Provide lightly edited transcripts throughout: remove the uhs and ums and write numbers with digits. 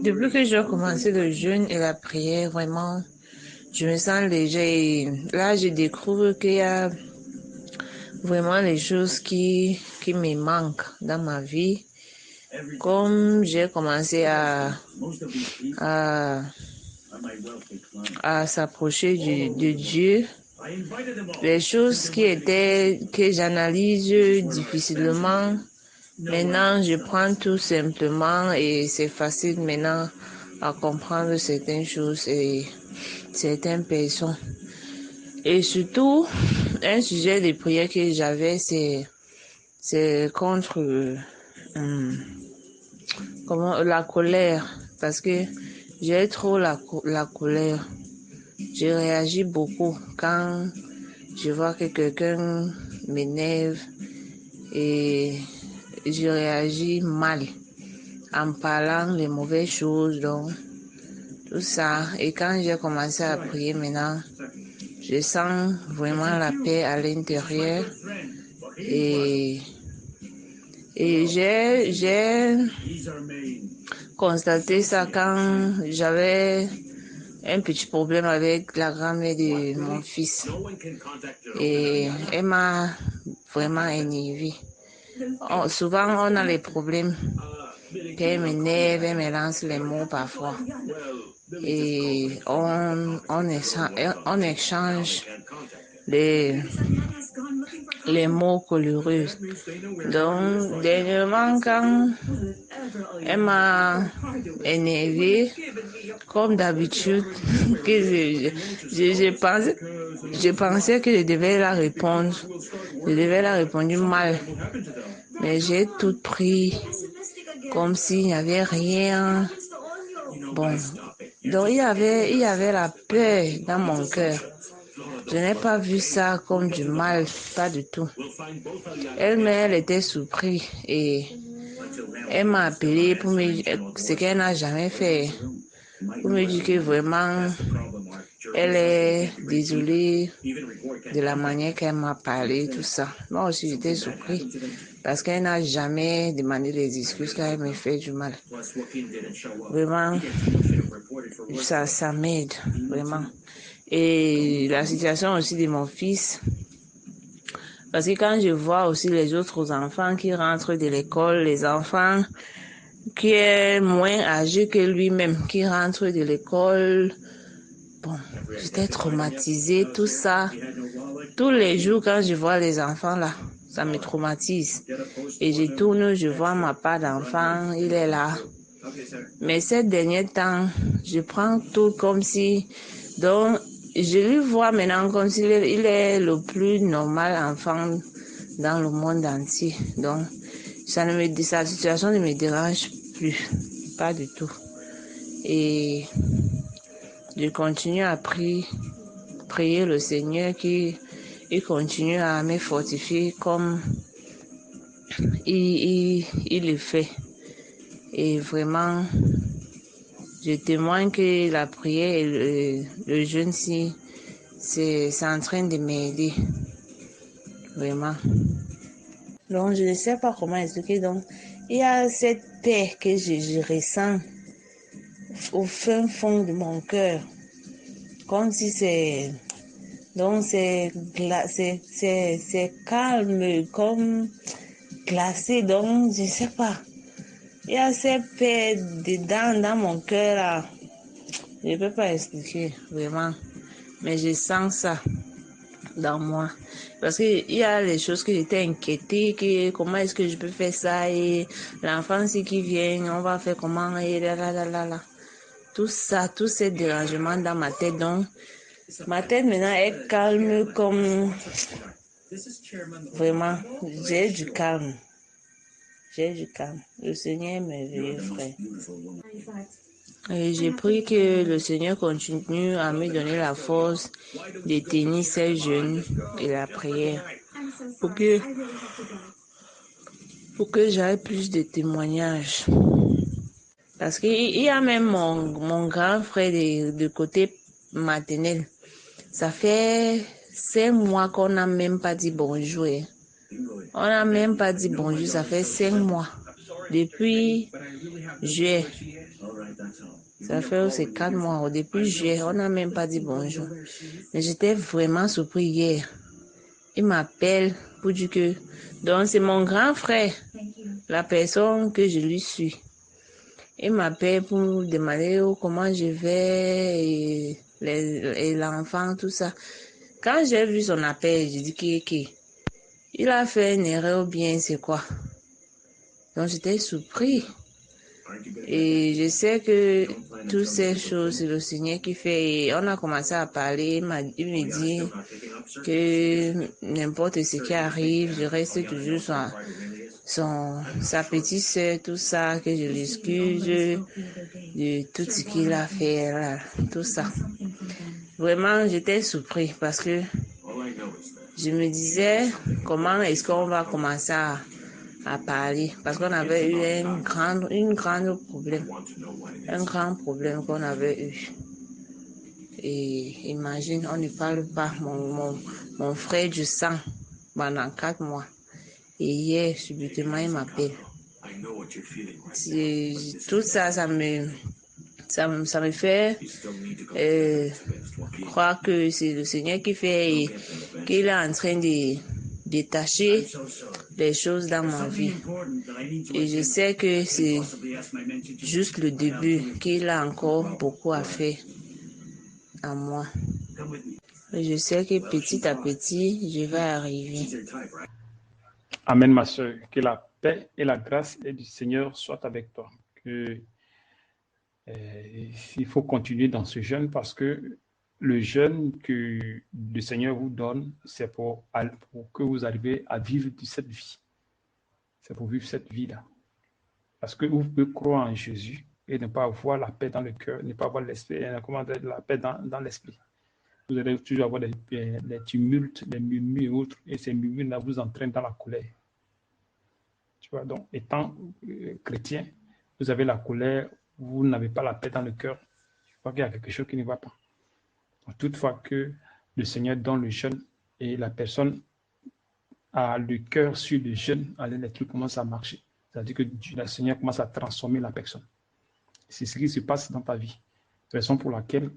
Depuis que j'ai commencé le jeûne et la prière, vraiment, je me sens léger. Et là, je découvre qu'il y a vraiment les choses qui me manquent dans ma vie. Comme j'ai commencé à, à s'approcher de Dieu, les choses que j'analyse difficilement, maintenant je prends tout simplement et c'est facile maintenant à comprendre certaines choses et certaines personnes. Et surtout, un sujet de prière que j'avais, c'est contre la colère, parce que j'ai trop la colère. Je réagis beaucoup quand je vois que quelqu'un m'énerve et je réagis mal en parlant les mauvaises choses, donc tout ça. Et quand j'ai commencé à prier maintenant, je sens vraiment la paix à l'intérieur et j'ai constaté ça quand j'avais un petit problème avec la grand-mère de mon fils. Et elle m'a vraiment énervée. Souvent, on a les problèmes. Elle m'énerve, elle me lance les mots parfois. Et on échange les mots coloreux. Donc, dernièrement, quand elle m'a énervée, comme d'habitude, que je pensais que je devais la répondre. Je devais la répondre mal. Mais j'ai tout pris comme s'il n'y avait rien. Bon, donc il y avait la peur dans mon cœur. Je n'ai pas vu ça comme du mal, pas du tout. Elle était surprise et elle m'a appelé pour me dire ce qu'elle n'a jamais fait. Pour me dire que vraiment, elle est désolée de la manière qu'elle m'a parlé, tout ça. Moi aussi, j'étais surpris parce qu'elle n'a jamais demandé des excuses quand elle me fait du mal. Vraiment, ça m'aide, vraiment. Et la situation aussi de mon fils, parce que quand je vois aussi les autres enfants qui rentrent de l'école, les enfants qui est moins âgé que lui-même, qui rentre de l'école, bon, j'étais traumatisée, tout ça. Tous les jours, quand je vois les enfants là, ça me traumatise. Et je tourne, je vois ma part d'enfant, il est là. Mais ces derniers temps, je prends tout comme si... Donc, je lui vois maintenant comme s'il est le plus normal enfant dans le monde entier. Donc, sa situation ne me dérange plus, pas du tout. Et je continue à prier le Seigneur qui continue à me fortifier comme il le fait. Et vraiment, je témoigne que la prière et le jeûne, c'est en train de m'aider. Vraiment. Donc, je ne sais pas comment expliquer. Donc, il y a cette paix que je ressens au fin fond de mon cœur. Comme si c'est... Donc, c'est calme, comme glacé. Donc, je ne sais pas. Il y a cette paix dedans, dans mon cœur, là. Je ne peux pas expliquer, vraiment. Mais je sens ça dans moi. Parce qu'il y a les choses que j'étais inquiétée, comment est-ce que je peux faire ça, et l'enfant qui vient, on va faire comment, et là. Tout ça, tous ces dérangements dans ma tête. Donc, ma tête maintenant est calme comme... Vraiment, j'ai du calme. J'ai du calme. Le Seigneur est merveilleux, frère. Et j'ai prié que le Seigneur continue à me donner la force de tenir ces jeûnes et la prière pour que j'aie plus de témoignages. Parce qu'il y a même mon grand frère de côté maternel. Ça fait 5 mois qu'on n'a même pas dit bonjour. On n'a même pas dit bonjour, ça fait 5 mois. Depuis juillet. Ça fait aussi 4 mois. Au début juillet, on n'a même pas dit bonjour. Mais j'étais vraiment surpris hier. Il m'appelle pour dire que... Donc, c'est mon grand frère, la personne que je lui suis. Il m'appelle pour me demander comment je vais et l'enfant, tout ça. Quand j'ai vu son appel, j'ai dit qu'il a fait une erreur ou bien c'est quoi. Donc, j'étais surpris. Et je sais que toutes ces choses, c'est le Seigneur qui fait. Et on a commencé à parler. Il me dit que n'importe ce qui arrive, je reste toujours sa petite sœur, tout ça, que je l'excuse de tout ce qu'il a fait, là, tout ça. Vraiment, j'étais surpris parce que je me disais comment est-ce qu'on va commencer à parler parce qu'on avait eu un grand problème qu'on avait eu. Et imagine, on ne parle pas, mon frère du sang pendant 4 mois. Et hier, subitement, il m'appelle. Tout ça, ça me fait croire que c'est le Seigneur qui fait et qu'il est en train de détacher les choses dans ma vie. Et je sais que c'est juste le début, qu'il a encore beaucoup à faire à moi. Et je sais que petit à petit, je vais arriver. Amen, ma soeur. Que la paix et la grâce du Seigneur soient avec toi. Il faut continuer dans ce jeûne parce que le jeûne que le Seigneur vous donne, c'est pour que vous arriviez à vivre de cette vie. C'est pour vivre cette vie-là. Parce que vous pouvez croire en Jésus et ne pas avoir la paix dans le cœur, ne pas avoir l'esprit, la paix dans l'esprit. Vous allez toujours avoir des tumultes, des murmures et autres, et ces murmures-là vous entraînent dans la colère. Tu vois, donc, étant chrétien, vous avez la colère, vous n'avez pas la paix dans le cœur. Je crois qu'il y a quelque chose qui ne va pas. Donc, toutefois que le Seigneur donne le jeûne et la personne a le cœur sur le jeûne, alors les trucs commencent à marcher. C'est-à-dire que le Seigneur commence à transformer la personne. C'est ce qui se passe dans ta vie. Raison pour laquelle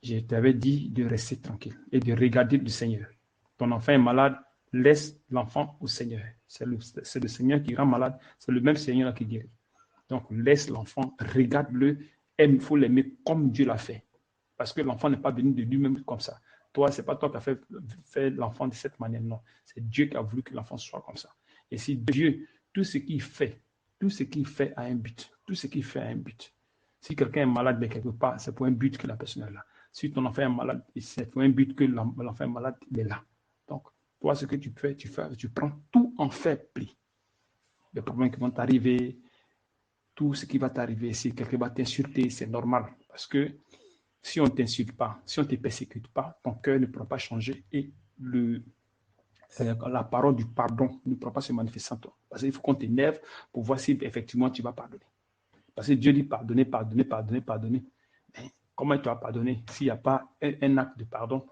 je t'avais dit de rester tranquille et de regarder le Seigneur. Ton enfant est malade, laisse l'enfant au Seigneur. C'est le Seigneur qui rend malade, c'est le même Seigneur qui guérit. Donc laisse l'enfant, regarde-le, il faut l'aimer comme Dieu l'a fait. Parce que l'enfant n'est pas venu de lui-même comme ça. Toi, ce n'est pas toi qui as fait l'enfant de cette manière, non. C'est Dieu qui a voulu que l'enfant soit comme ça. Et si Dieu, tout ce qu'il fait a un but. Tout ce qu'il fait a un but. Si quelqu'un est malade de quelque part, c'est pour un but que la personne est là. Si ton enfant est malade, c'est pour un but que l'enfant est malade, il est là. Donc, toi, ce que tu fais, tu prends tout en fait pli. Les problèmes qui vont t'arriver, tout ce qui va t'arriver, si quelqu'un va t'insulter, c'est normal. Parce que si on ne t'insulte pas, si on ne te persécute pas, ton cœur ne pourra pas changer et la parole du pardon ne pourra pas se manifester en toi. Parce qu'il faut qu'on t'énerve pour voir si effectivement tu vas pardonner. Parce que Dieu dit pardonner, pardonner, pardonner, pardonner. Mais comment tu vas pardonner s'il n'y a pas un acte de pardon?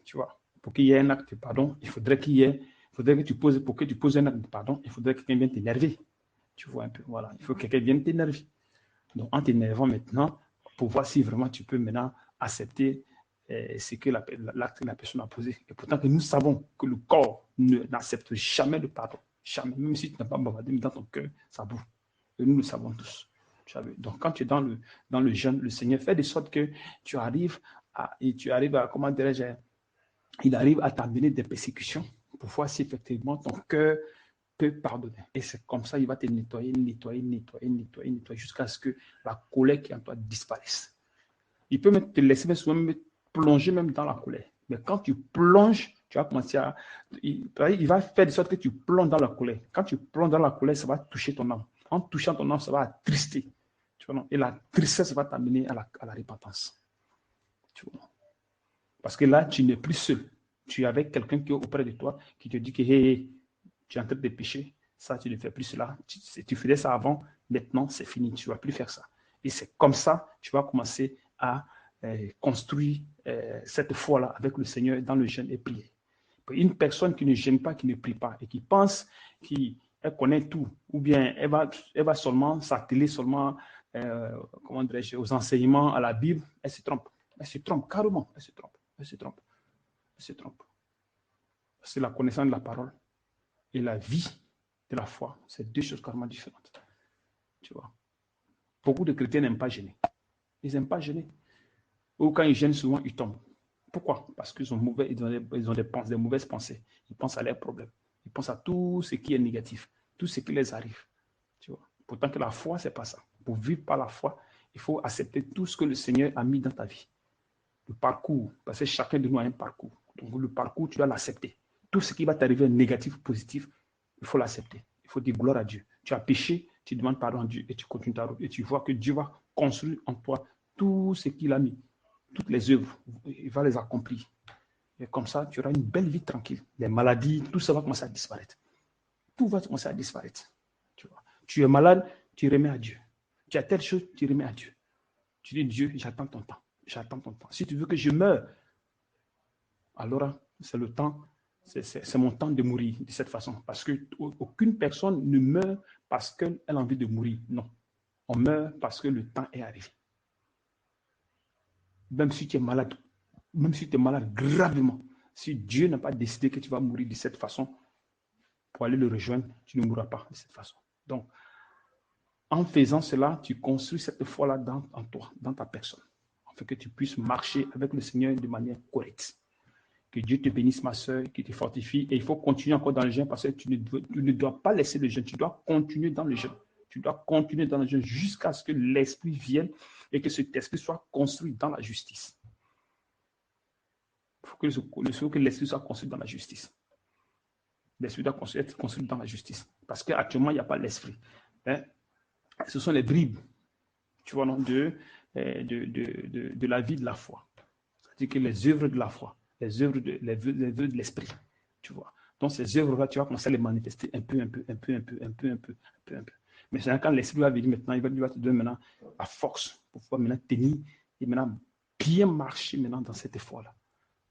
Tu vois, pour qu'il y ait un acte de pardon, il faudrait que tu poses, pour que tu poses un acte de pardon, il faudrait que quelqu'un vienne t'énerver. Tu vois un peu, voilà. Il faut que quelqu'un vienne t'énerver. Donc, en t'énervant maintenant, pour voir si vraiment tu peux maintenant accepter ce que l'acte que la personne a posé. Et pourtant que nous savons que le corps n'accepte jamais le pardon. Jamais. Même si tu n'as pas bavardé, mais dans ton cœur, ça boue. Et nous le savons tous. Donc, quand tu es dans le jeûne, le Seigneur fait de sorte que tu arrives à, comment dirais-je, il arrive à t'amener des persécutions pour voir si effectivement ton cœur peut pardonner. Et c'est comme ça, il va te nettoyer jusqu'à ce que la colère qui est en toi disparaisse. Il peut même te laisser même plonger même dans la colère. Mais quand tu plonges, tu vas commencer il va faire de sorte que tu plonges dans la colère. Quand tu plonges dans la colère, ça va toucher ton âme. En touchant ton âme, ça va attrister. Tu vois, et la tristesse va t'amener à la repentance. Tu vois. Parce que là, tu n'es plus seul. Tu es avec quelqu'un qui est auprès de toi, qui te dit que hey, tu es en train de pécher, ça, tu ne fais plus cela. Tu faisais ça avant, maintenant, c'est fini, tu ne vas plus faire ça. Et c'est comme ça, tu vas commencer à construire cette foi-là avec le Seigneur dans le jeûne et prier. Une personne qui ne gêne pas, qui ne prie pas et qui pense qu'elle connaît tout, ou bien elle va seulement s'atteler seulement, comment dirais-je, aux enseignements, à la Bible, elle se trompe. Elle se trompe carrément. Elle se trompe. Elle se trompe. Elle se trompe. C'est la connaissance de la parole et la vie de la foi. C'est deux choses carrément différentes. Tu vois. Beaucoup de chrétiens n'aiment pas gêner. Ils n'aiment pas gêner. Ou quand ils gênent, souvent, ils tombent. Pourquoi? Parce qu'ils sont mauvais, ils ont des mauvaises pensées. Ils pensent à leurs problèmes. Ils pensent à tout ce qui est négatif, tout ce qui les arrive. Tu vois. Pourtant que la foi, ce n'est pas ça. Pour vivre par la foi, il faut accepter tout ce que le Seigneur a mis dans ta vie. Le parcours, parce que chacun de nous a un parcours. Donc le parcours, tu dois l'accepter. Tout ce qui va t'arriver négatif ou positif, il faut l'accepter. Il faut dire gloire à Dieu. Tu as péché, tu demandes pardon à Dieu et tu continues ta route. Et tu vois que Dieu va construire en toi tout ce qu'il a mis, toutes les œuvres. Il va les accomplir. Et comme ça, tu auras une belle vie tranquille. Les maladies, tout ça va commencer à disparaître. Tout va commencer à disparaître. Tu vois. Tu es malade, tu remets à Dieu. Tu as telle chose, tu remets à Dieu. Tu dis, Dieu, j'attends ton temps. J'attends ton temps. Si tu veux que je meure, alors c'est le temps, c'est mon temps de mourir de cette façon. Parce qu'aucune personne ne meurt parce qu'elle a envie de mourir. Non. On meurt parce que le temps est arrivé. Même si tu es malade, gravement, si Dieu n'a pas décidé que tu vas mourir de cette façon, pour aller le rejoindre, tu ne mourras pas de cette façon. Donc, en faisant cela, tu construis cette foi-là en toi, dans ta personne, afin que tu puisses marcher avec le Seigneur de manière correcte. Que Dieu te bénisse, ma soeur, qu'il te fortifie. Et il faut continuer encore dans le jeûne parce que tu ne dois pas laisser le jeûne. Tu dois continuer dans le jeûne. Tu dois continuer dans le jeûne jusqu'à ce que l'Esprit vienne et que cet Esprit soit construit dans la justice. Il faut que l'Esprit soit construit dans la justice. L'Esprit doit être construit dans la justice. Parce qu'actuellement, il n'y a pas l'Esprit. Hein? Ce sont les bribes, tu vois, non, de la vie de la foi. C'est-à-dire que les œuvres de la foi, les œuvres de l'esprit, tu vois. Donc ces œuvres-là, tu vas commencer à les manifester un peu. Mais c'est quand l'esprit va venir maintenant, il va te donner maintenant la force pour pouvoir maintenant tenir et maintenant bien marcher maintenant dans cette foi-là.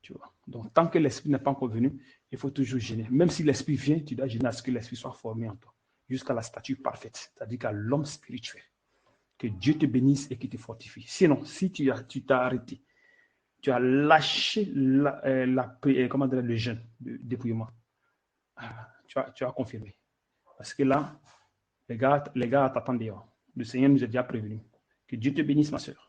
Tu vois. Donc tant que l'esprit n'est pas encore venu, il faut toujours gêner. Même si l'esprit vient, tu dois gêner à ce que l'esprit soit formé en toi, jusqu'à la stature parfaite, c'est-à-dire qu'à l'homme spirituel. Que Dieu te bénisse et qu'il te fortifie. Sinon, si tu t'as arrêté, tu as lâché le jeûne de dépouillement, tu as confirmé. Parce que là, les gars t'attendent dehors. Le Seigneur nous a déjà prévenu. Que Dieu te bénisse, ma soeur.